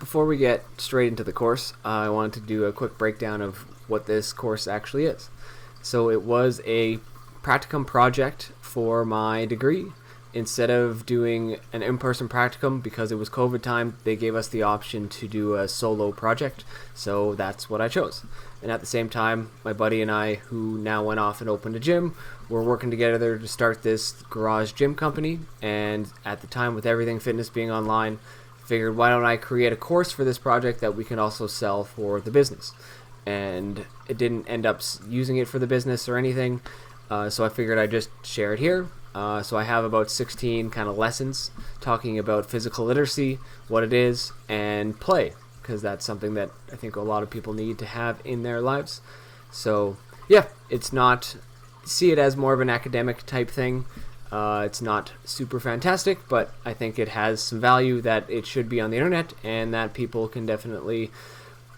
before we get straight into the course, I wanted to do a quick breakdown of what this course actually is. So it was a practicum project for my degree. Instead of doing an in-person practicum, because it was COVID time, they gave us the option to do a solo project. So that's what I chose. And at the same time, my buddy and I, who now went off and opened a gym, were working together to start this garage gym company. And at the time, with everything fitness being online, figured why don't I create a course for this project that we can also sell for the business. And it didn't end up using it for the business or anything. So I figured I'd just share it here. So I have about 16 kind of lessons talking about physical literacy, what it is, and play, because that's something that I think a lot of people need to have in their lives. So yeah, it's not, see it as more of an academic type thing. It's not super fantastic, but I think it has some value that it should be on the internet and that people can definitely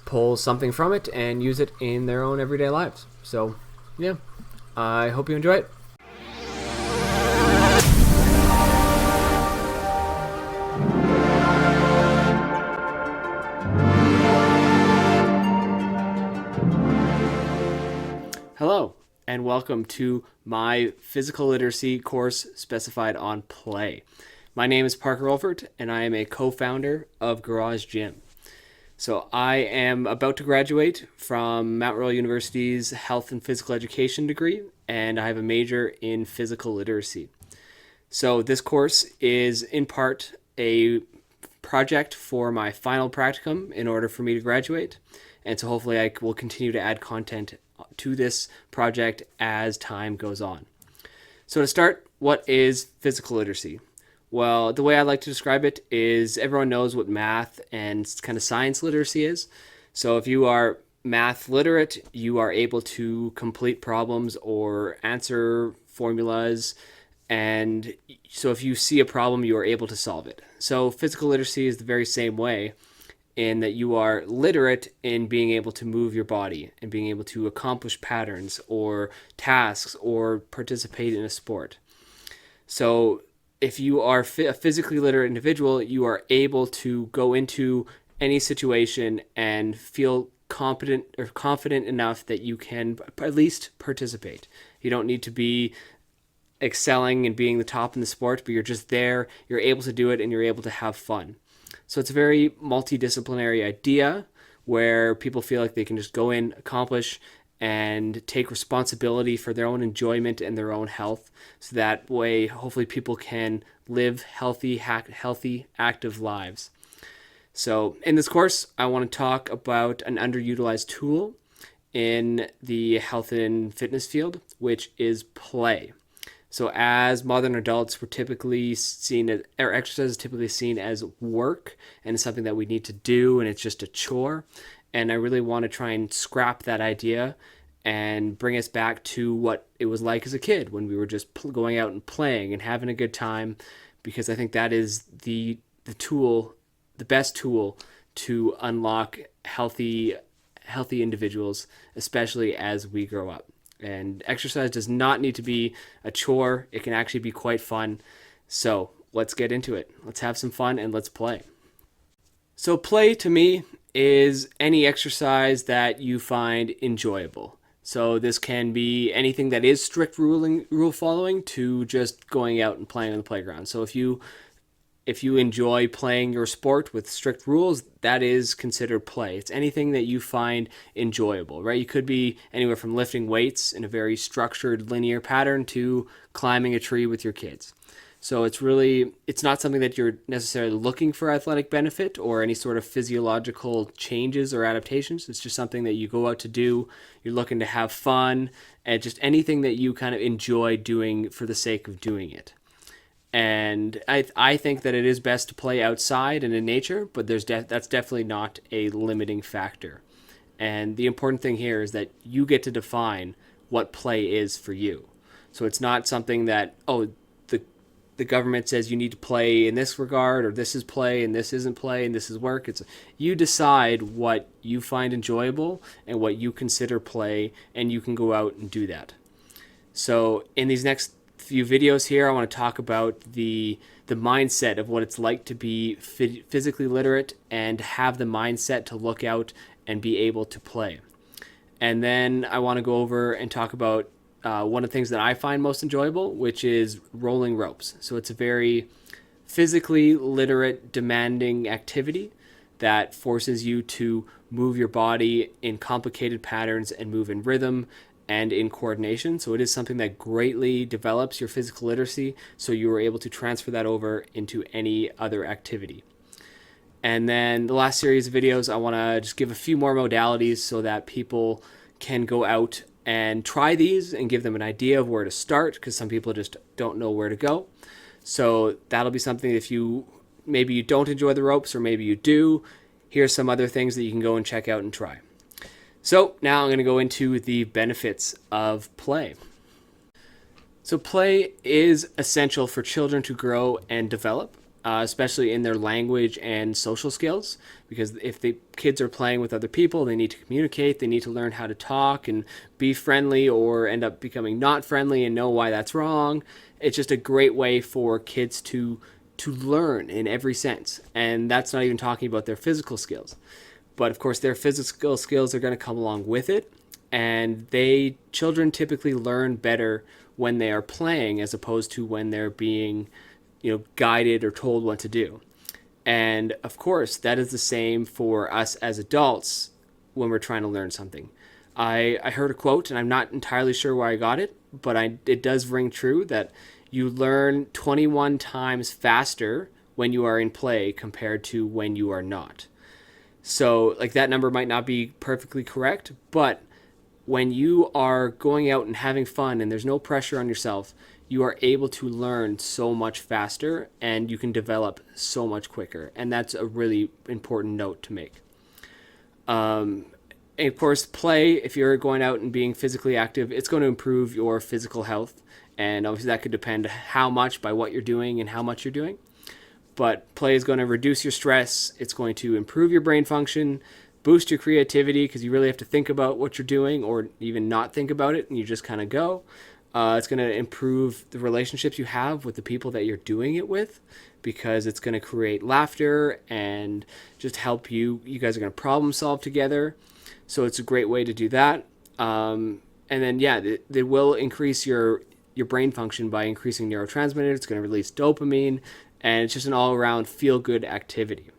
pull something from it and use it in their own everyday lives. So yeah, I hope you enjoy it. Hello, and welcome to my physical literacy course specified on play. My name is Parker Olfert, and I am a co-founder of Garage Gym. So I am about to graduate from Mount Royal University's Health and Physical Education degree, and I have a major in physical literacy. So this course is in part a project for my final practicum in order for me to graduate, and so hopefully I will continue to add content to this project as time goes on. So to start, what is physical literacy? Well, the way I like to describe it is everyone knows what math and kind of science literacy is. So if you are math literate, you are able to complete problems or answer formulas. And so if you see a problem, you are able to solve it. So physical literacy is the very same way, in that you are literate in being able to move your body and being able to accomplish patterns or tasks or participate in a sport. So if you are a physically literate individual, you are able to go into any situation and feel competent or confident enough that you can at least participate. You don't need to be excelling and being the top in the sport, but you're just there, you're able to do it, and you're able to have fun. So it's a very multidisciplinary idea where people feel like they can just go in, accomplish, and take responsibility for their own enjoyment and their own health. So that way, hopefully people can live healthy, active lives. So in this course, I want to talk about an underutilized tool in the health and fitness field, which is play. So as modern adults, we're typically seen as, or exercise is typically seen as work, and it's something that we need to do, and it's just a chore. And I really want to try and scrap that idea and bring us back to what it was like as a kid when we were just going out and playing and having a good time, because I think that is the tool, the best tool to unlock healthy individuals, especially as we grow up. And exercise does not need to be a chore. It can actually be quite fun. So let's get into it. Let's have some fun and let's play. So play to me is any exercise that you find enjoyable. So this can be anything that is strict rule following to just going out and playing on the playground. So if you enjoy playing your sport with strict rules, that is considered play. It's anything that you find enjoyable, right? You could be anywhere from lifting weights in a very structured, linear pattern to climbing a tree with your kids. So it's not something that you're necessarily looking for athletic benefit or any sort of physiological changes or adaptations. It's just something that you go out to do. You're looking to have fun, and just anything that you kind of enjoy doing for the sake of doing it. And I think that it is best to play outside and in nature, but that's definitely not a limiting factor. And the important thing here is that you get to define what play is for you. So it's not something that, the government says you need to play in this regard, or this is play and this isn't play and this is work. It's you decide what you find enjoyable and what you consider play, and you can go out and do that. So in these next few videos here, I want to talk about the mindset of what it's like to be physically literate and have the mindset to look out and be able to play. And then I want to go over and talk about one of the things that I find most enjoyable, which is rolling ropes. So it's a very physically literate, demanding activity that forces you to move your body in complicated patterns and move in rhythm and in coordination. So it is something that greatly develops your physical literacy, so you are able to transfer that over into any other activity. And then the last series of videos, I want to just give a few more modalities so that people can go out and try these and give them an idea of where to start, because some people just don't know where to go. So that'll be something, if maybe you don't enjoy the ropes, or maybe you do, here's some other things that you can go and check out and try. So now I'm going to go into the benefits of play. So play is essential for children to grow and develop, especially in their language and social skills, because if the kids are playing with other people, they need to communicate, they need to learn how to talk and be friendly, or end up becoming not friendly and know why that's wrong. It's just a great way for kids to learn in every sense. And that's not even talking about their physical skills. But of course, their physical skills are going to come along with it. And children typically learn better when they are playing, as opposed to when they're being, guided or told what to do. And of course, that is the same for us as adults when we're trying to learn something. I heard a quote, and I'm not entirely sure where I got it, but it does ring true, that you learn 21 times faster when you are in play compared to when you are not. So that number might not be perfectly correct, but when you are going out and having fun and there's no pressure on yourself, you are able to learn so much faster and you can develop so much quicker. And that's a really important note to make. And of course, play, if you're going out and being physically active, it's going to improve your physical health. And obviously that could depend how much by what you're doing and how much you're doing. But play is going to reduce your stress. It's going to improve your brain function, boost your creativity, because you really have to think about what you're doing, or even not think about it, and you just kind of go. It's going to improve the relationships you have with the people that you're doing it with, because it's going to create laughter and just help you. You guys are going to problem solve together. So it's a great way to do that. And then, it will increase your brain function by increasing neurotransmitters. It's going to release dopamine, and it's just an all-around feel-good activity.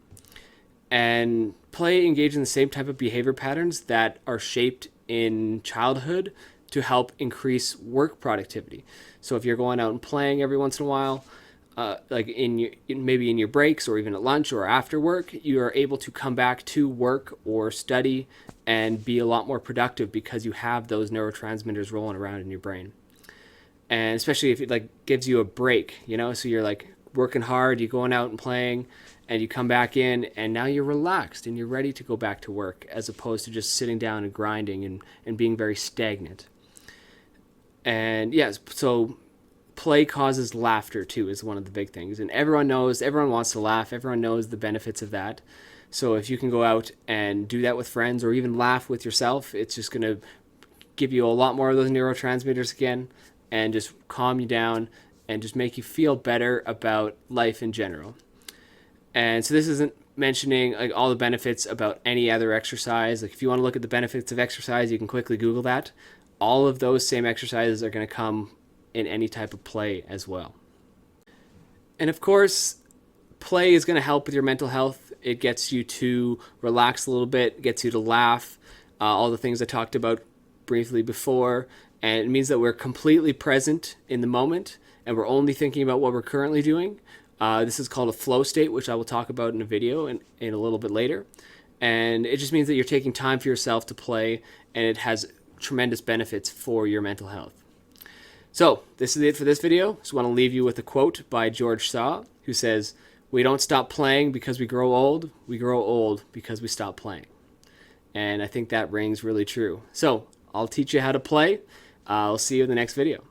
And play engages in the same type of behavior patterns that are shaped in childhood to help increase work productivity. So if you're going out and playing every once in a while, maybe in your breaks or even at lunch or after work, you are able to come back to work or study and be a lot more productive, because you have those neurotransmitters rolling around in your brain. And especially if it gives you a break, so you're working hard, you're going out and playing, and you come back in and now you're relaxed and you're ready to go back to work, as opposed to just sitting down and grinding and being very stagnant. And yes, so play causes laughter too, is one of the big things. And everyone wants to laugh. Everyone knows the benefits of that. So if you can go out and do that with friends, or even laugh with yourself, it's just going to give you a lot more of those neurotransmitters again, and just calm you down and just make you feel better about life in general. And so this isn't mentioning all the benefits about any other exercise. If you want to look at the benefits of exercise, you can quickly Google that. All of those same exercises are going to come in any type of play as well. And of course, play is going to help with your mental health. It gets you to relax a little bit, gets you to laugh, all the things I talked about briefly before. And it means that we're completely present in the moment, and we're only thinking about what we're currently doing. This is called a flow state, which I will talk about in a video in a little bit later. And it just means that you're taking time for yourself to play, and it has tremendous benefits for your mental health. So this is it for this video. Just want to leave you with a quote by George Shaw, who says, "We don't stop playing because we grow old. We grow old because we stop playing." And I think that rings really true. So I'll teach you how to play. I'll see you in the next video.